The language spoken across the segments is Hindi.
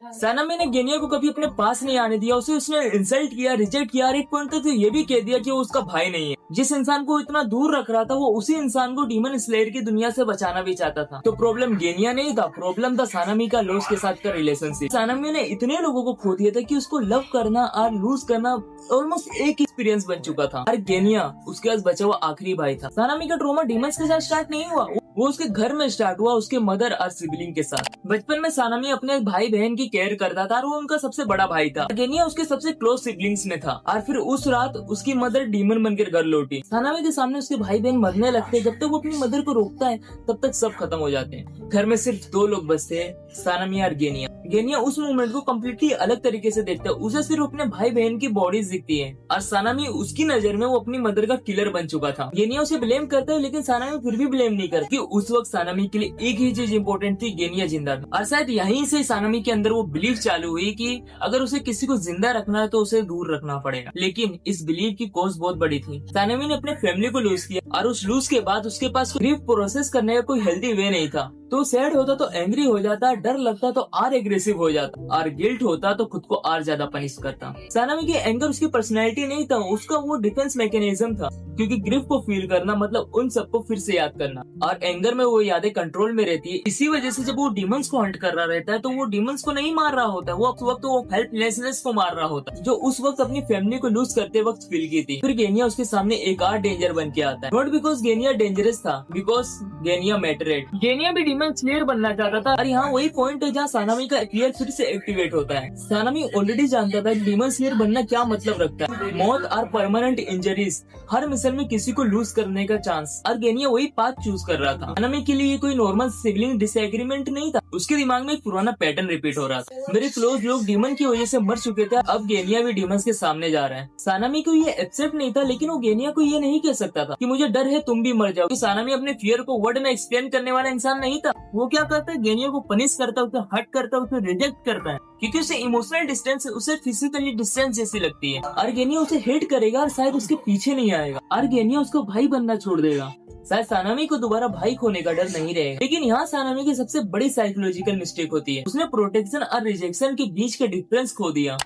सानामी ने गेनिया को कभी अपने पास नहीं आने दिया, उसे उसने इंसल्ट किया, रिजेक्ट किया और एक पॉइंट तक तो ये भी कह दिया कि वो उसका भाई नहीं है। जिस इंसान को इतना दूर रख रहा था वो उसी इंसान को डीमन स्लेयर की दुनिया से बचाना भी चाहता था। तो प्रॉब्लम गेनिया नहीं था, प्रॉब्लम था सानामी का लॉस के साथ का रिलेशनशिप। सानामी ने इतने लोगों को खो दिया था कि उसको लव करना और लूज करना ऑलमोस्ट एक एक्सपीरियंस बन चुका था। और गेनिया उसके पास बचा हुआ आखिरी भाई था। सानामी का ट्रॉमा डीमंस के साथ स्टार्ट नहीं हुआ, वो उसके घर में स्टार्ट हुआ, उसके मदर और सिबलिंग के साथ। बचपन में सानामी अपने भाई बहन की केयर करता था और वो उनका सबसे बड़ा भाई था। गेनिया उसके सबसे क्लोज सिबलिंग्स में था। और फिर उस रात उसकी मदर डीमन बनकर घर लौटी। सानामी के सामने उसके भाई बहन मरने लगते। जब तक वो अपनी मदर को रोकता है तब तक सब खत्म हो जाते हैं। घर में सिर्फ दो लोग बचते हैं, सानामी और गेनिया। गेनिया उस मोमेंट को कम्प्लीटली अलग तरीके से देखता है, उसे सिर्फ अपने भाई बहन की बॉडीज दिखती है और सानामी उसकी नजर में वो अपनी मदर का किलर बन चुका था। गेनिया उसे ब्लेम करता है लेकिन सानामी फिर भी ब्लेम नहीं करती। उस वक्त सानामी के लिए एक ही चीज इम्पोर्टेंट थी, गेनिया जिंदा था। और शायद यहीं से सानामी के अंदर वो बिलीफ चालू हुई कि अगर उसे किसी को जिंदा रखना है तो उसे दूर रखना पड़ेगा। लेकिन इस बिलीफ की कॉज बहुत बड़ी थी। सानामी ने अपने फैमिली को लूज किया और उस लूज के बाद उसके पास ग्रीफ प्रोसेस करने का कोई हेल्दी वे नहीं था। तो सैड होता तो एंग्री हो जाता, डर लगता तो और एग्रेसिव हो जाता, और गिल्ट होता तो खुद को और ज्यादा पनिश करता। सानामी की एंगर उसकी पर्सनैलिटी नहीं था, उसका वो डिफेंस मैकेनिज्म था। क्योंकि ग्रिफ को फील करना मतलब उन सबको फिर से याद करना, और एंगर में वो यादें कंट्रोल में रहती है। इसी वजह से जब वो डीमंस को हंट कर रहा रहता है तो वो डीमंस को नहीं मार रहा होता, वो उस वक्त वो हेल्पलेसनेस को मार रहा होता, जो उस वक्त अपनी फैमिली को लूज करते वक्त फील की थी। फिर गेनिया उसके सामने एक और डेंजर बन के आता है। नॉट बिकॉज गेनिया डेंजरस था, बिकॉज गेनिया मैटरेड। गेनिया भी डीमन स्लेयर बनना चाहता था। और यहाँ वही पॉइंट है जहाँ सानामी का अपीयर फिर से एक्टिवेट होता है। सानामी ऑलरेडी जानता था डीमन स्लेयर बनना क्या मतलब रखता है, मौत और परमानेंट इंजरीज, हर मिशन में किसी को लूज करने का चांस। और गेनिया वही पाथ चूज कर रहा था। सानामी के लिए कोई नॉर्मल सिबलिंग डिसएग्रीमेंट नहीं था, उसके दिमाग में एक पुराना पैटर्न रिपीट हो रहा था। मेरे क्लोज लोग डीमन की वजह से मर चुके थे, अब गेनिया भी डीमंस के सामने जा रहा है। सानामी को ये एक्सेप्ट नहीं था, लेकिन वो गेनिया को ये नहीं कह सकता था कि मुझे डर है तुम भी मर जाओ। तो सानामी अपने फियर को वर्ड में एक्सप्लेन करने वाला इंसान नहीं था। वो क्या करता है, गेनिया को पनिश करता है, उसे हर्ट करता है, उसे रिजेक्ट करता है, क्योंकि उसे इमोशनल डिस्टेंस, उसे फिजिकली डिस्टेंस जैसी लगती है। और गेनिया उसे हेट करेगा और शायद उसके पीछे नहीं आएगा, और गेनिया उसको भाई बनना छोड़ देगा। शायद सानामी को दोबारा भाई खोने का डर नहीं रहेगा। लेकिन यहाँ सानामी की सबसे बड़ी साइकोलॉजिकल मिस्टेक होती है, उसने प्रोटेक्शन और रिजेक्शन के बीच के डिफरेंस खो दिया।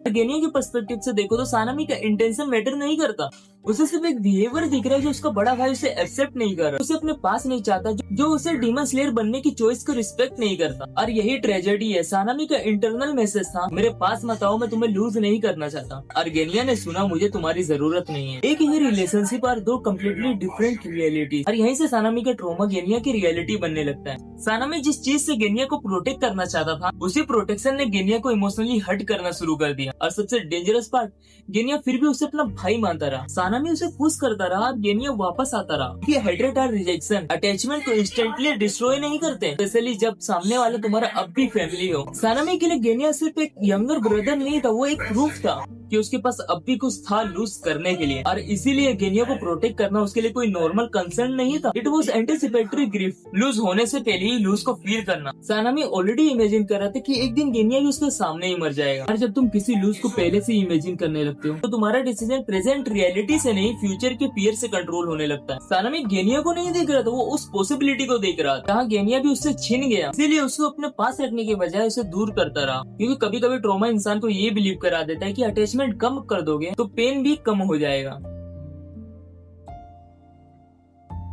गेनिया के पर्सपेक्टिव से देखो तो सानामी का इंटेंशन मैटर नहीं करता, उसे सिर्फ एक बिहेवियर दिख रहा है जो उसका बड़ा भाई उसे एक्सेप्ट नहीं कर रहा, उसे अपने पास नहीं चाहता, जो उसे डीमन स्लेयर बनने की चॉइस को रिस्पेक्ट नहीं करता। और यही ट्रेजेडी है। सानामी का इंटरनल मैसेज था, मेरे पास मत आओ, मैं तुम्हें लूज नहीं करना चाहता। और गेनिया ने सुना, मुझे तुम्हारी जरूरत नहीं है। एक ही रिलेशनशिप और दो कम्प्लीटली डिफरेंट रियलिटी। और यहीं से सानामी का ट्रॉमा गेनिया की रियलिटी बनने लगता है। सानामी जिस चीज से गेनिया को प्रोटेक्ट करना चाहता था, उसी प्रोटेक्शन ने गेनिया को इमोशनली हर्ट करना शुरू कर दिया। और सबसे डेंजरस पार्ट, गेनिया फिर भी उसे अपना भाई मानता रहा। सानामी उसे पुश करता रहा, गेनिया वापस आता रहा। ये हेट्रेड और रिजेक्शन अटैचमेंट को इंस्टेंटली डिस्ट्रॉय नहीं करते, स्पेशली जब सामने वाला तुम्हारा अब भी फैमिली हो। सानामी के लिए गेनिया सिर्फ एक यंगर ब्रदर नहीं था, वो एक प्रूफ था कि उसके पास अब भी कुछ था लूज करने के लिए। और इसीलिए गेनिया को प्रोटेक्ट करना उसके लिए कोई नॉर्मल कंसर्न नहीं था, it was anticipatory grief, lose होने से पहले ही लूज को फील करना। सानामी ऑलरेडी इमेजिन कर रहा था कि एक दिन गेनिया भी उसके सामने ही मर जाएगा। और जब तुम किसी लूज को पहले से इमेजिन करने लगते हो तो तुम्हारा डिसीजन प्रेजेंट रियलिटी से नहीं, फ्यूचर के फियर से कंट्रोल होने लगता है। सानामी गेनिया को नहीं देख रहा था, वो उस पॉसिबिलिटी को देख रहा था जहाँ गेनिया भी उससे छिन गया। इसीलिए उसको अपने पास रखने के बजाय उसे दूर करता रहा। क्योंकि कभी कभी ट्रॉमा इंसान को ये बिलीव करा देता है कि अटैचमेंट कम कर दोगे तो पेन भी कम हो जाएगा।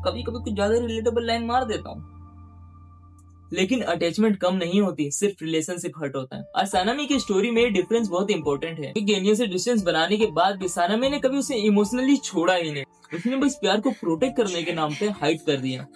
कभी कभी कुछ ज्यादा रिलेटेबल लाइन मार देता हूँ, लेकिन अटैचमेंट कम नहीं होती, सिर्फ रिलेशनशिप हर्ट होता है। और सानामी की स्टोरी में डिफरेंस बहुत इंपॉर्टेंट है। गेनिया से डिस्टेंस बनाने के बाद भी सानामी ने कभी उसे इमोशनली छोड़ा ही नहीं, उसने बस प्यार को प्रोटेक्ट करने के नाम पे हाइड कर दिया।